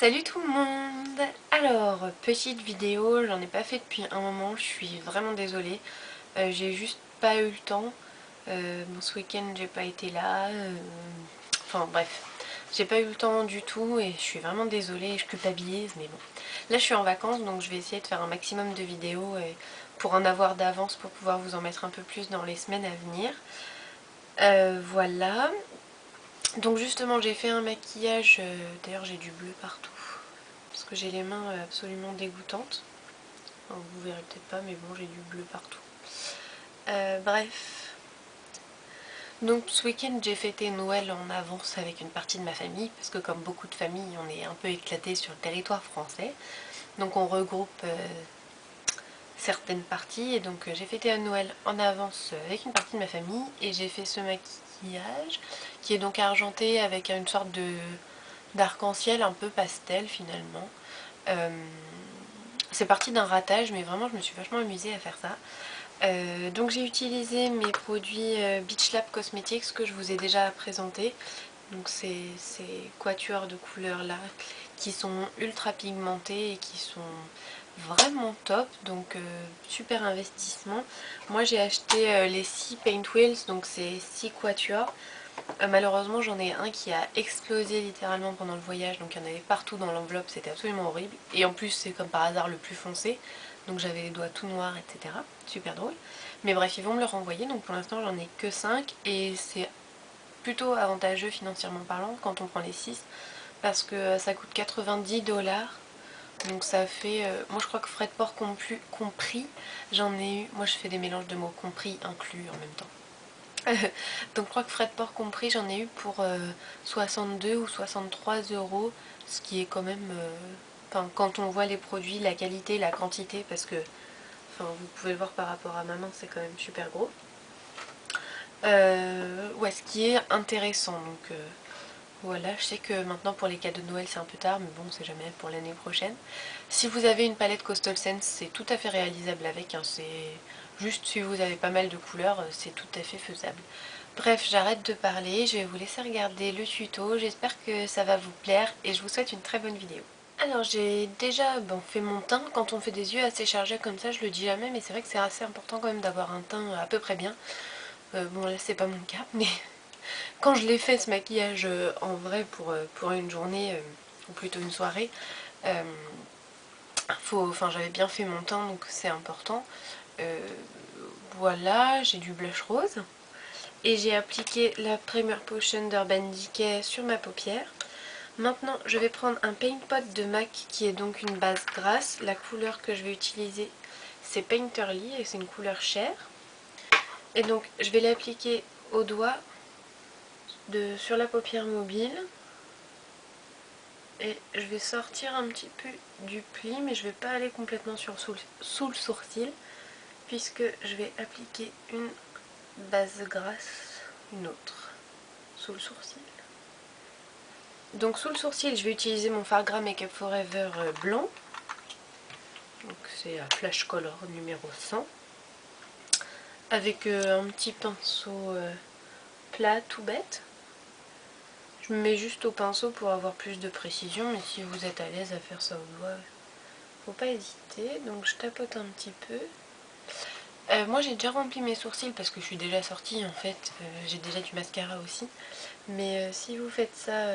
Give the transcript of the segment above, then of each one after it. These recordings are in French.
Salut tout le monde. Alors, petite vidéo, j'en ai pas fait depuis un moment, je suis vraiment désolée. J'ai juste pas eu le temps. Bon, ce week-end j'ai pas été là. Enfin bref, j'ai pas eu le temps du tout et je suis vraiment désolée, je culpabilise, mais bon. Là je suis en vacances donc je vais essayer de faire un maximum de vidéos pour en avoir d'avance pour pouvoir vous en mettre un peu plus dans les semaines à venir. Voilà. Donc justement j'ai fait un maquillage, d'ailleurs j'ai du bleu partout. Parce que j'ai les mains absolument dégoûtantes. Enfin, vous verrez peut-être pas, mais bon, j'ai du bleu partout. Bref. Donc ce week-end, j'ai fêté Noël en avance avec une partie de ma famille, parce que comme beaucoup de familles, on est un peu éclaté sur le territoire français. Donc on regroupe certaines parties, et donc j'ai fêté à Noël en avance avec une partie de ma famille, et j'ai fait ce maquillage, qui est donc argenté avec une sorte de d'arc-en-ciel un peu pastel finalement. C'est parti d'un ratage, mais vraiment je me suis vachement amusée à faire ça. Donc j'ai utilisé mes produits Beach Lab Cosmetics que je vous ai déjà présenté. Donc ces quatuors de couleurs là qui sont ultra pigmentés et qui sont vraiment top, donc super investissement. Moi j'ai acheté les 6 Paint Wheels, donc c'est 6 quatuors. Malheureusement j'en ai un qui a explosé littéralement pendant le voyage, donc il y en avait partout dans l'enveloppe, c'était absolument horrible. Et en plus c'est comme par hasard le plus foncé, donc j'avais les doigts tout noirs, etc. Super drôle. Mais bref, ils vont me le renvoyer, donc pour l'instant j'en ai que 5 et c'est plutôt avantageux financièrement parlant quand on prend les 6 parce que ça coûte 90 $. Donc ça fait, moi je crois que frais de port compris, j'en ai eu, moi je fais des mélanges de mots compris, inclus en même temps. Donc je crois que frais de port compris, j'en ai eu pour 62 ou 63 €, ce qui est quand même, enfin quand on voit les produits, la qualité, la quantité, parce que, enfin vous pouvez le voir par rapport à ma main, c'est quand même super gros. Ouais, ce qui est intéressant, donc voilà, je sais que maintenant pour les cadeaux de Noël c'est un peu tard, mais bon, c'est jamais pour l'année prochaine. Si vous avez une palette Coastal Scents, c'est tout à fait réalisable avec, hein, c'est juste si vous avez pas mal de couleurs, c'est tout à fait faisable. Bref, j'arrête de parler, je vais vous laisser regarder le tuto, j'espère que ça va vous plaire et je vous souhaite une très bonne vidéo. Alors j'ai déjà fait mon teint, quand on fait des yeux assez chargés comme ça, je le dis jamais, mais c'est vrai que c'est assez important quand même d'avoir un teint à peu près bien. Bon là c'est pas mon cas, mais quand je l'ai fait ce maquillage en vrai pour une journée, ou plutôt une soirée, j'avais bien fait mon teint donc c'est important. Voilà, j'ai du blush rose et j'ai appliqué la Premier Potion d'Urban Decay sur ma paupière. Maintenant je vais prendre un paint pot de MAC qui est donc une base grasse. La couleur que je vais utiliser c'est Painterly et c'est une couleur chair. Et donc je vais l'appliquer au doigt sur la paupière mobile. Et je vais sortir un petit peu du pli, mais je vais pas aller complètement sous le sourcil, puisque je vais appliquer une base grasse, une autre, sous le sourcil. Donc sous le sourcil, je vais utiliser mon Fargra Makeup Forever blanc. Donc c'est à Flash Color numéro 100. Avec un petit pinceau plat tout bête. Je me mets juste au pinceau pour avoir plus de précision, mais si vous êtes à l'aise à faire ça au doigt, faut pas hésiter. Donc je tapote un petit peu. Moi j'ai déjà rempli mes sourcils parce que je suis déjà sortie en fait, j'ai déjà du mascara aussi. Mais si vous faites ça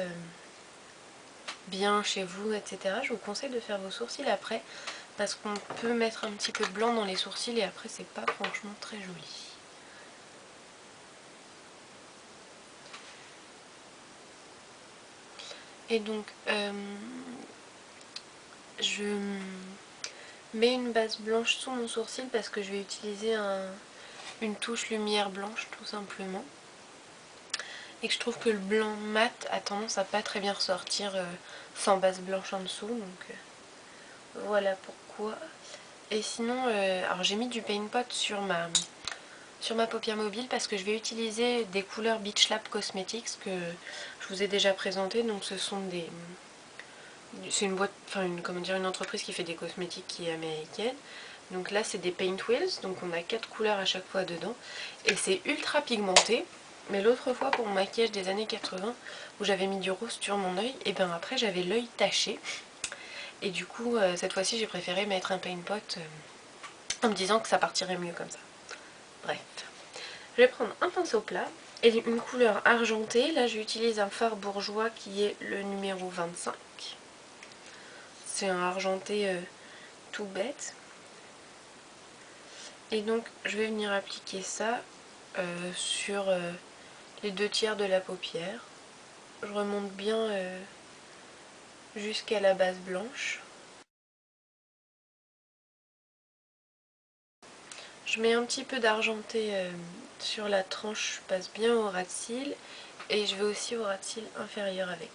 bien chez vous, etc., je vous conseille de faire vos sourcils après. Parce qu'on peut mettre un petit peu de blanc dans les sourcils et après c'est pas franchement très joli. Et donc je mets une base blanche sous mon sourcil parce que je vais utiliser une touche lumière blanche tout simplement. Et que je trouve que le blanc mat a tendance à pas très bien ressortir sans base blanche en dessous. Donc voilà pourquoi. Et sinon, alors j'ai mis du paint pot sur ma paupière mobile parce que je vais utiliser des couleurs Beach Lab Cosmetics que je vous ai déjà présentées. Donc ce sont c'est une boîte, une entreprise qui fait des cosmétiques qui est américaine. Donc là c'est des Paint Wheels, donc on a 4 couleurs à chaque fois dedans. Et c'est ultra pigmenté. Mais l'autre fois pour mon maquillage des années 80 où j'avais mis du rose sur mon œil, et bien après j'avais l'œil taché. Et du coup cette fois-ci j'ai préféré mettre un paint pot en me disant que ça partirait mieux comme ça. Bref. Je vais prendre un pinceau plat et une couleur argentée. Là j'utilise un fard bourgeois qui est le numéro 25. C'est un argenté tout bête. Et donc je vais venir appliquer ça sur les 2/3 de la paupière. Je remonte bien jusqu'à la base blanche. Je mets un petit peu d'argenté sur la tranche, je passe bien au ras de cils et je vais aussi au ras de cils inférieur avec.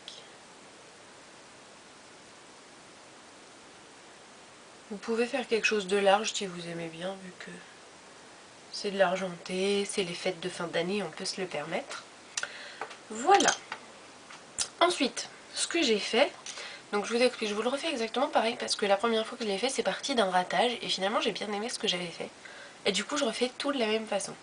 Vous pouvez faire quelque chose de large si vous aimez bien, vu que c'est de l'argenté, c'est les fêtes de fin d'année, on peut se le permettre. Voilà. Ensuite, ce que j'ai fait, donc je vous explique, je vous le refais exactement pareil parce que la première fois que je l'ai fait, c'est parti d'un ratage et finalement j'ai bien aimé ce que j'avais fait. Et du coup je refais tout de la même façon.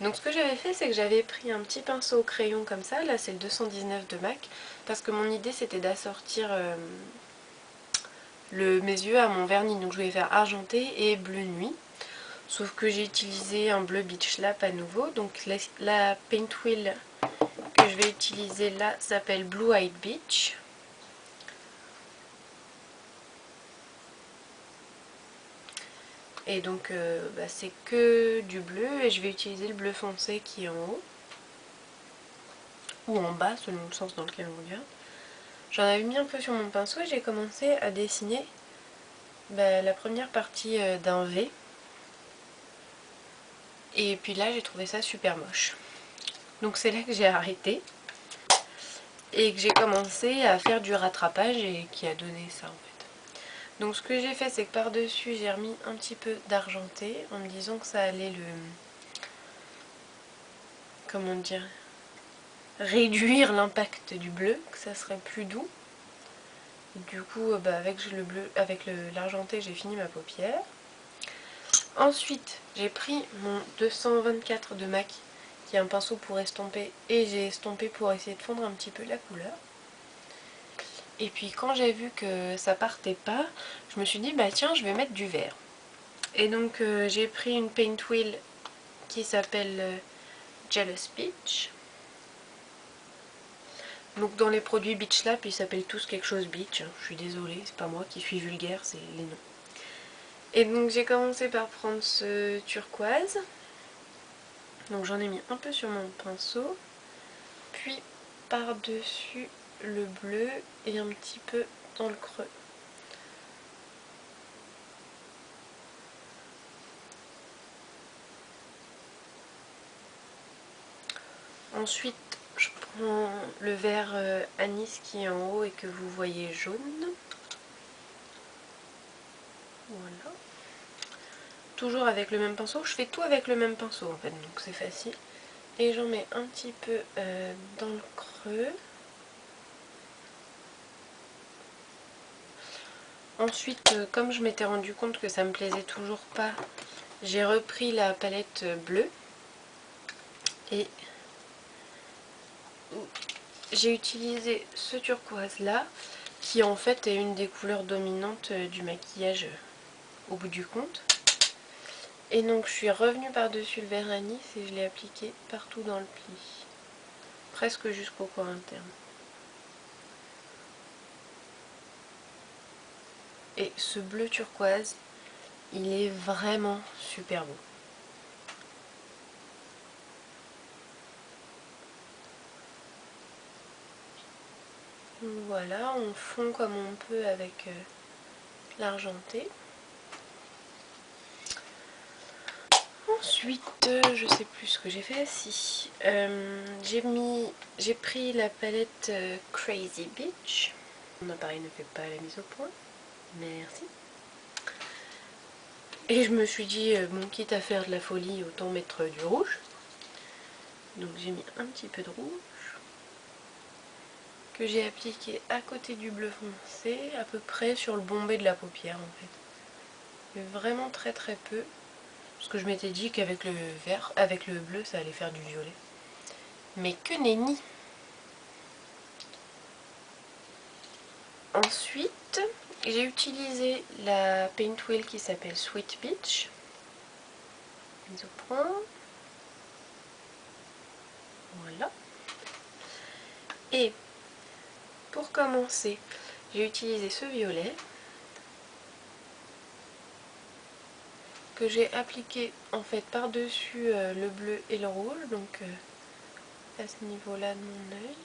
Donc ce que j'avais fait, c'est que j'avais pris un petit pinceau au crayon comme ça, là c'est le 219 de MAC, parce que mon idée c'était d'assortir mes yeux à mon vernis. Donc je voulais faire argenté et bleu nuit. Sauf que j'ai utilisé un bleu Beach Lap à nouveau. Donc la paint wheel que je vais utiliser là s'appelle Blue Eyed Beach. Et donc c'est que du bleu et je vais utiliser le bleu foncé qui est en haut. Ou en bas selon le sens dans lequel on regarde. J'en avais mis un peu sur mon pinceau et j'ai commencé à dessiner la première partie d'un V. Et puis là j'ai trouvé ça super moche. Donc c'est là que j'ai arrêté. Et que j'ai commencé à faire du rattrapage et qui a donné ça en fait. Donc ce que j'ai fait, c'est que par-dessus j'ai remis un petit peu d'argenté en me disant que ça allait comment dire, réduire l'impact du bleu, que ça serait plus doux. Du coup avec l'argenté j'ai fini ma paupière. Ensuite j'ai pris mon 224 de MAC qui est un pinceau pour estomper et j'ai estompé pour essayer de fondre un petit peu la couleur. Et puis quand j'ai vu que ça partait pas, je me suis dit bah tiens je vais mettre du vert. Et donc j'ai pris une paint wheel qui s'appelle Jealous Beach. Donc dans les produits Beach Lab ils s'appellent tous quelque chose Beach. Je suis désolée, c'est pas moi qui suis vulgaire, c'est les noms. Et donc j'ai commencé par prendre ce turquoise. Donc j'en ai mis un peu sur mon pinceau. Puis par-dessus le bleu et un petit peu dans le creux. Ensuite je prends le vert anis qui est en haut et que vous voyez jaune. Voilà. Toujours avec le même pinceau, je fais tout avec le même pinceau en fait, donc c'est facile. Et j'en mets un petit peu dans le creux. Ensuite, comme je m'étais rendu compte que ça me plaisait toujours pas, j'ai repris la palette bleue. Et j'ai utilisé ce turquoise là, qui en fait est une des couleurs dominantes du maquillage au bout du compte. Et donc je suis revenue par-dessus le vert anis et je l'ai appliqué partout dans le pli. Presque jusqu'au coin interne. Et ce bleu turquoise, il est vraiment super beau. Voilà, on fond comme on peut avec l'argenté. Ensuite, je sais plus ce que j'ai fait. Si, j'ai pris la palette Crazy Beach. Mon appareil ne fait pas la mise au point. Merci. Et je me suis dit, bon, quitte à faire de la folie, autant mettre du rouge. Donc j'ai mis un petit peu de rouge que j'ai appliqué à côté du bleu foncé, à peu près sur le bombé de la paupière en fait. Mais vraiment très très peu, parce que je m'étais dit qu'avec le vert, avec le bleu, ça allait faire du violet. Mais que nenni. Ensuite, j'ai utilisé la paint wheel qui s'appelle Sweet Peach. Mise au point. Voilà. Et pour commencer, j'ai utilisé ce violet que j'ai appliqué en fait par-dessus le bleu et le rouge, donc à ce niveau-là de mon œil.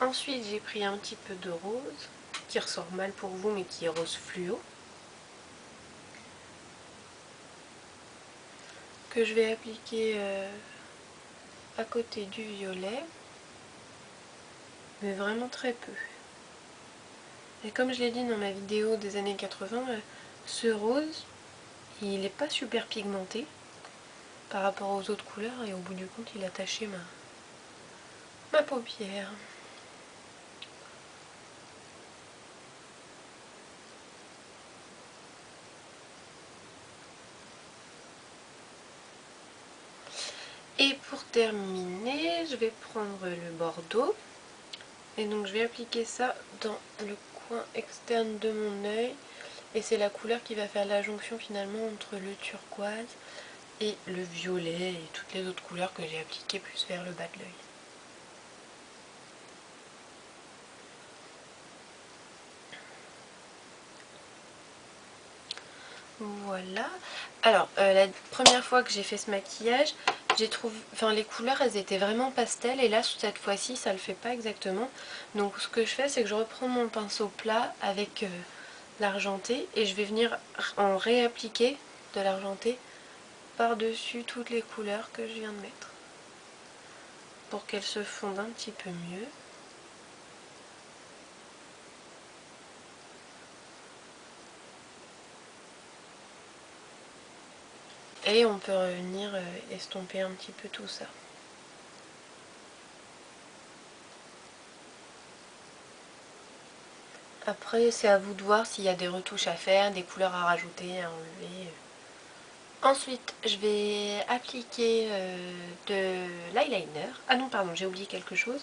Ensuite, j'ai pris un petit peu de rose, qui ressort mal pour vous, mais qui est rose fluo, que je vais appliquer à côté du violet, mais vraiment très peu. Et comme je l'ai dit dans ma vidéo des années 80, ce rose, il n'est pas super pigmenté par rapport aux autres couleurs, et au bout du compte, il a taché ma paupière. Et pour terminer, je vais prendre le bordeaux. Et donc je vais appliquer ça dans le coin externe de mon œil. Et c'est la couleur qui va faire la jonction finalement entre le turquoise et le violet et toutes les autres couleurs que j'ai appliquées plus vers le bas de l'œil. Voilà. Alors, la première fois que j'ai fait ce maquillage, j'ai trouvé, enfin les couleurs elles étaient vraiment pastel, et là cette fois-ci ça le fait pas exactement. Donc ce que je fais, c'est que je reprends mon pinceau plat avec l'argenté et je vais venir en réappliquer de l'argenté par-dessus toutes les couleurs que je viens de mettre pour qu'elles se fondent un petit peu mieux. Et on peut revenir estomper un petit peu tout ça. Après, c'est à vous de voir s'il y a des retouches à faire, des couleurs à rajouter, à enlever. Ensuite, je vais appliquer de l'eyeliner. Ah non, pardon, j'ai oublié quelque chose.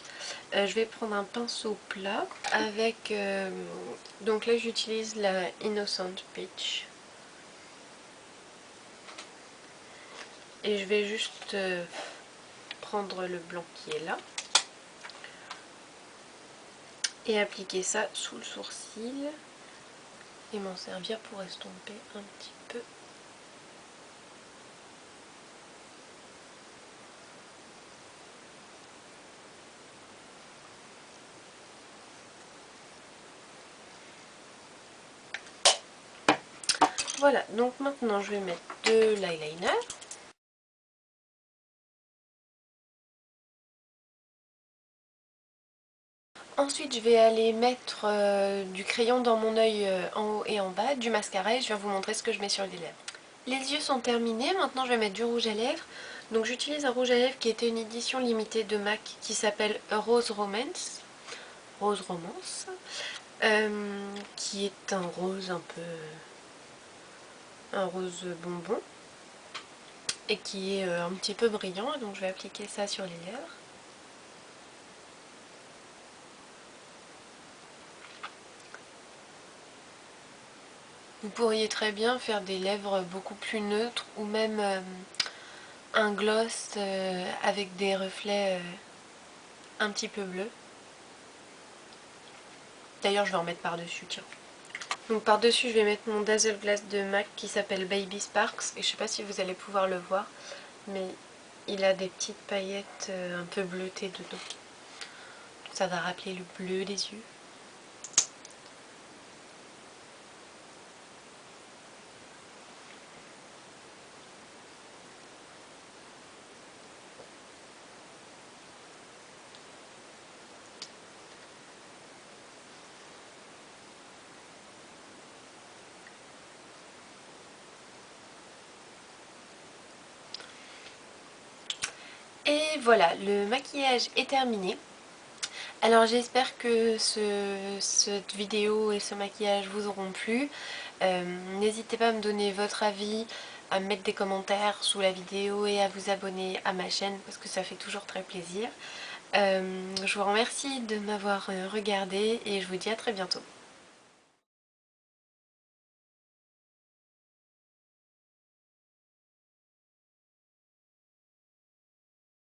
Je vais prendre un pinceau plat avec... donc là, j'utilise la Innocent Peach. Et je vais juste prendre le blanc qui est là. Et appliquer ça sous le sourcil. Et m'en servir pour estomper un petit peu. Voilà, donc maintenant je vais mettre de l'eyeliner. Ensuite je vais aller mettre du crayon dans mon œil en haut et en bas, du mascara, et je vais vous montrer ce que je mets sur les lèvres. Les yeux sont terminés, maintenant je vais mettre du rouge à lèvres. Donc j'utilise un rouge à lèvres qui était une édition limitée de MAC qui s'appelle Rose Romance. Rose Romance. Qui est un rose un peu... un rose bonbon. Et qui est un petit peu brillant, donc je vais appliquer ça sur les lèvres. Vous pourriez très bien faire des lèvres beaucoup plus neutres ou même un gloss avec des reflets un petit peu bleus. D'ailleurs, je vais en mettre par-dessus, tiens. Donc par-dessus, je vais mettre mon Dazzle Glass de MAC qui s'appelle Baby Sparks. Et je sais pas si vous allez pouvoir le voir, mais il a des petites paillettes un peu bleutées dedans. Ça va rappeler le bleu des yeux. Et voilà, le maquillage est terminé. Alors j'espère que cette vidéo et ce maquillage vous auront plu. N'hésitez pas à me donner votre avis, à me mettre des commentaires sous la vidéo et à vous abonner à ma chaîne parce que ça fait toujours très plaisir. Je vous remercie de m'avoir regardé et je vous dis à très bientôt.